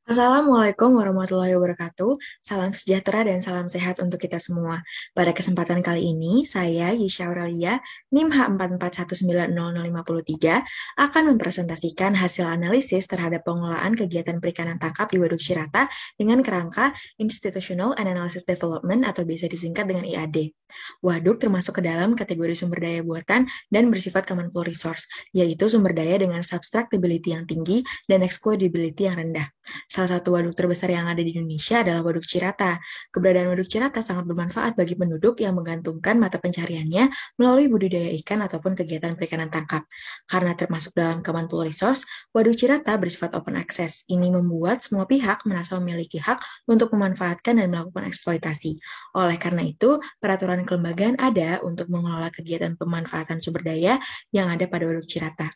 Assalamualaikum warahmatullahi wabarakatuh. Salam sejahtera dan salam sehat untuk kita semua. Pada kesempatan kali ini, saya Yisha Aurelia, NIM H441900553, akan mempresentasikan hasil analisis terhadap pengelolaan kegiatan perikanan tangkap di Waduk Cirata dengan kerangka Institutional and Analysis Development atau biasa disingkat dengan IAD. Waduk termasuk ke dalam kategori sumber daya buatan dan bersifat common pool resource, yaitu sumber daya dengan subtractability yang tinggi dan excludability yang rendah. Salah satu waduk terbesar yang ada di Indonesia adalah Waduk Cirata. Keberadaan Waduk Cirata sangat bermanfaat bagi penduduk yang menggantungkan mata pencariannya melalui budidaya ikan ataupun kegiatan perikanan tangkap. Karena termasuk dalam common pool resource, Waduk Cirata bersifat open access. Ini membuat semua pihak merasa memiliki hak untuk memanfaatkan dan melakukan eksploitasi. Oleh karena itu, peraturan kelembagaan ada untuk mengelola kegiatan pemanfaatan sumber daya yang ada pada Waduk Cirata.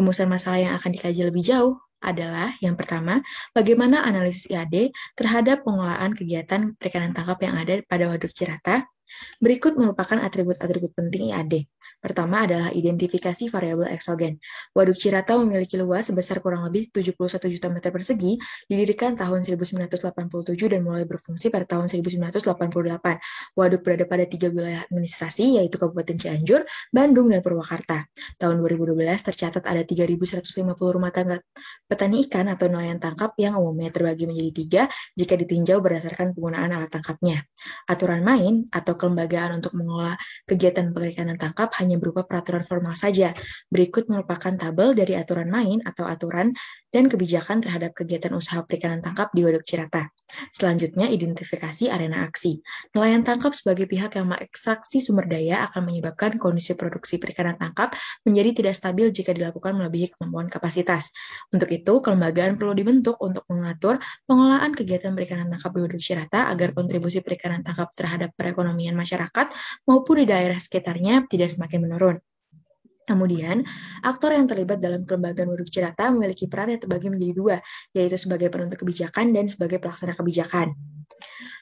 Rumusan masalah yang akan dikaji lebih jauh adalah yang pertama, bagaimana analisis IAD terhadap pengelolaan kegiatan perikanan tangkap yang ada pada Waduk Cirata. Berikut merupakan atribut-atribut penting IAD. Pertama adalah identifikasi variabel eksogen. Waduk Cirata memiliki luas sebesar kurang lebih 71 juta meter persegi, didirikan tahun 1987 dan mulai berfungsi pada tahun 1988. Waduk berada pada 3 wilayah administrasi, yaitu Kabupaten Cianjur, Bandung, dan Purwakarta. Tahun 2012 tercatat ada 3.150 rumah tangga petani ikan atau nelayan tangkap yang umumnya terbagi menjadi 3 jika ditinjau berdasarkan penggunaan alat tangkapnya. Aturan main atau kelembagaan untuk mengelola kegiatan perikanan tangkap hanya berupa peraturan formal saja. Berikut merupakan tabel dari aturan main atau aturan dan kebijakan terhadap kegiatan usaha perikanan tangkap di Waduk Cirata. Selanjutnya, identifikasi arena aksi. Nelayan tangkap sebagai pihak yang mengekstraksi sumber daya akan menyebabkan kondisi produksi perikanan tangkap menjadi tidak stabil jika dilakukan melebihi kemampuan kapasitas. Untuk itu, kelembagaan perlu dibentuk untuk mengatur pengelolaan kegiatan perikanan tangkap di Waduk Cirata agar kontribusi perikanan tangkap terhadap perekonomian masyarakat maupun di daerah sekitarnya tidak semakin menurun. Kemudian, aktor yang terlibat dalam kelembagaan Waduk Cirata memiliki peran yang terbagi menjadi 2, yaitu sebagai penentu kebijakan dan sebagai pelaksana kebijakan.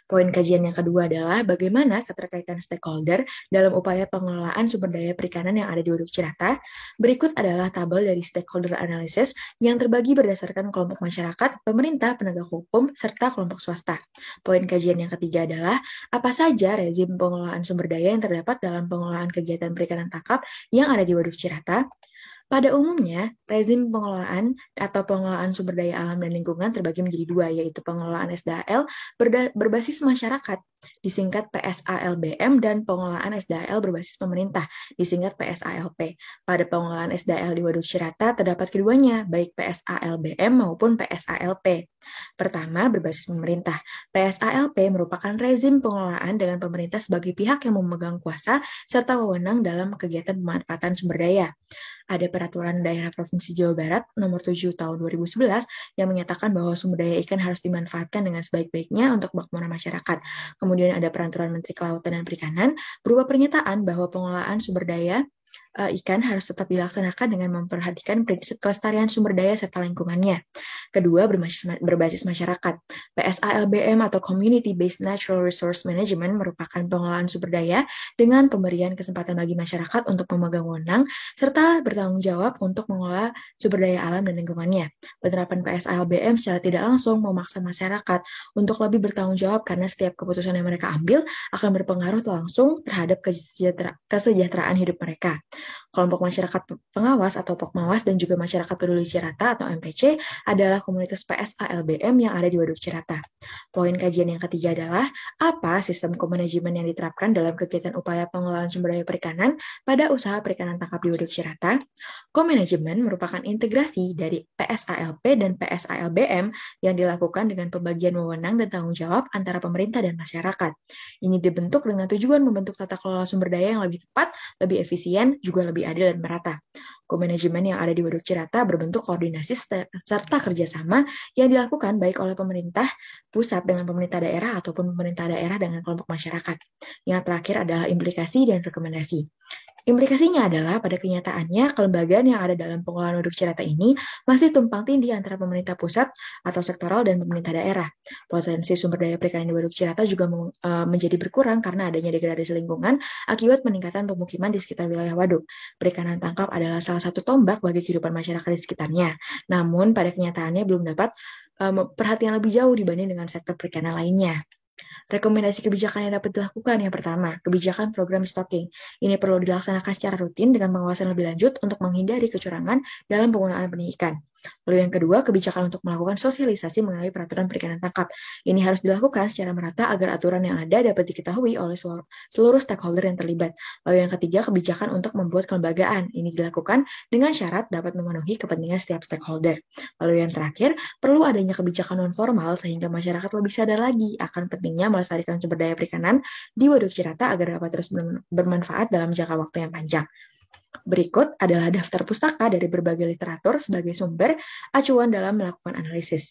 Poin kajian yang kedua adalah bagaimana keterkaitan stakeholder dalam upaya pengelolaan sumber daya perikanan yang ada di Waduk Cirata. Berikut adalah tabel dari stakeholder analysis yang terbagi berdasarkan kelompok masyarakat, pemerintah, penegak hukum, serta kelompok swasta. Poin kajian yang ketiga adalah apa saja rezim pengelolaan sumber daya yang terdapat dalam pengelolaan kegiatan perikanan tangkap yang ada di Waduk Cirata. Pada umumnya, rezim pengelolaan atau pengelolaan sumber daya alam dan lingkungan terbagi menjadi 2, yaitu pengelolaan SDAL berbasis masyarakat, disingkat PSALBM, dan pengelolaan SDAL berbasis pemerintah, disingkat PSALP. Pada pengelolaan SDAL di Waduk Cirata terdapat keduanya, baik PSALBM maupun PSALP. Pertama, berbasis pemerintah. PSALP merupakan rezim pengelolaan dengan pemerintah sebagai pihak yang memegang kuasa serta wewenang dalam kegiatan pemanfaatan sumber daya. Ada Peraturan Daerah Provinsi Jawa Barat Nomor 7 Tahun 2011 yang menyatakan bahwa sumber daya ikan harus dimanfaatkan dengan sebaik-baiknya untuk kemakmuran masyarakat. Kemudian ada Peraturan Menteri Kelautan dan Perikanan berupa pernyataan bahwa pengelolaan sumber daya ikan harus tetap dilaksanakan dengan memperhatikan prinsip kelestarian sumber daya serta lingkungannya. Kedua, berbasis masyarakat. PSALBM atau Community Based Natural Resource Management merupakan pengelolaan sumber daya dengan pemberian kesempatan bagi masyarakat untuk memegang wewenang serta bertanggung jawab untuk mengelola sumber daya alam dan lingkungannya. Penerapan PSALBM secara tidak langsung memaksa masyarakat untuk lebih bertanggung jawab karena setiap keputusan yang mereka ambil akan berpengaruh langsung terhadap kesejahteraan hidup mereka. Kelompok masyarakat pengawas atau POKMAWAS dan juga masyarakat peduli Cirata atau MPC adalah komunitas PSALBM yang ada di Waduk Cirata. Poin kajian yang ketiga adalah apa sistem komanajemen yang diterapkan dalam kegiatan upaya pengelolaan sumber daya perikanan pada usaha perikanan tangkap di Waduk Cirata. Co-management merupakan integrasi dari PSALP dan PSALBM yang dilakukan dengan pembagian wewenang dan tanggung jawab antara pemerintah dan masyarakat. Ini dibentuk dengan tujuan membentuk tata kelola sumber daya yang lebih tepat, lebih efisien, juga lebih adil dan merata. Co-management yang ada di Waduk Cirata berbentuk koordinasi serta kerjasama yang dilakukan baik oleh pemerintah pusat dengan pemerintah daerah ataupun pemerintah daerah dengan kelompok masyarakat. Yang terakhir adalah implikasi dan rekomendasi. Implikasinya adalah pada kenyataannya kelembagaan yang ada dalam pengelolaan Waduk Cirata ini masih tumpang tindih antara pemerintah pusat atau sektoral dan pemerintah daerah. Potensi sumber daya perikanan di Waduk Cirata juga menjadi berkurang karena adanya degradasi lingkungan akibat peningkatan pemukiman di sekitar wilayah waduk. Perikanan tangkap adalah salah satu tombak bagi kehidupan masyarakat di sekitarnya. Namun pada kenyataannya belum dapat perhatian lebih jauh dibanding dengan sektor perikanan lainnya. Rekomendasi kebijakan yang dapat dilakukan yang pertama, kebijakan program stocking. Ini perlu dilaksanakan secara rutin dengan pengawasan lebih lanjut untuk menghindari kecurangan dalam penggunaan benih ikan. Lalu yang kedua, kebijakan untuk melakukan sosialisasi mengenai peraturan perikanan tangkap. Ini harus dilakukan secara merata agar aturan yang ada dapat diketahui oleh seluruh stakeholder yang terlibat. Lalu yang ketiga, kebijakan untuk membuat kelembagaan. Ini dilakukan dengan syarat dapat memenuhi kepentingan setiap stakeholder. Lalu yang terakhir, perlu adanya kebijakan non-formal sehingga masyarakat lebih sadar lagi akan pentingnya melestarikan sumber daya perikanan di Waduk Cirata agar dapat terus bermanfaat dalam jangka waktu yang panjang. Berikut adalah daftar pustaka dari berbagai literatur sebagai sumber acuan dalam melakukan analisis.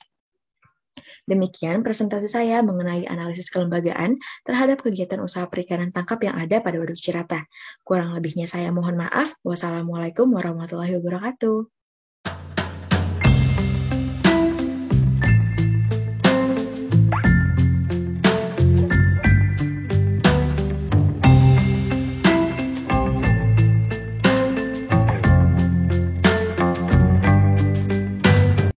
Demikian presentasi saya mengenai analisis kelembagaan terhadap kegiatan usaha perikanan tangkap yang ada pada Waduk Cirata. Kurang lebihnya saya mohon maaf. Wassalamualaikum warahmatullahi wabarakatuh.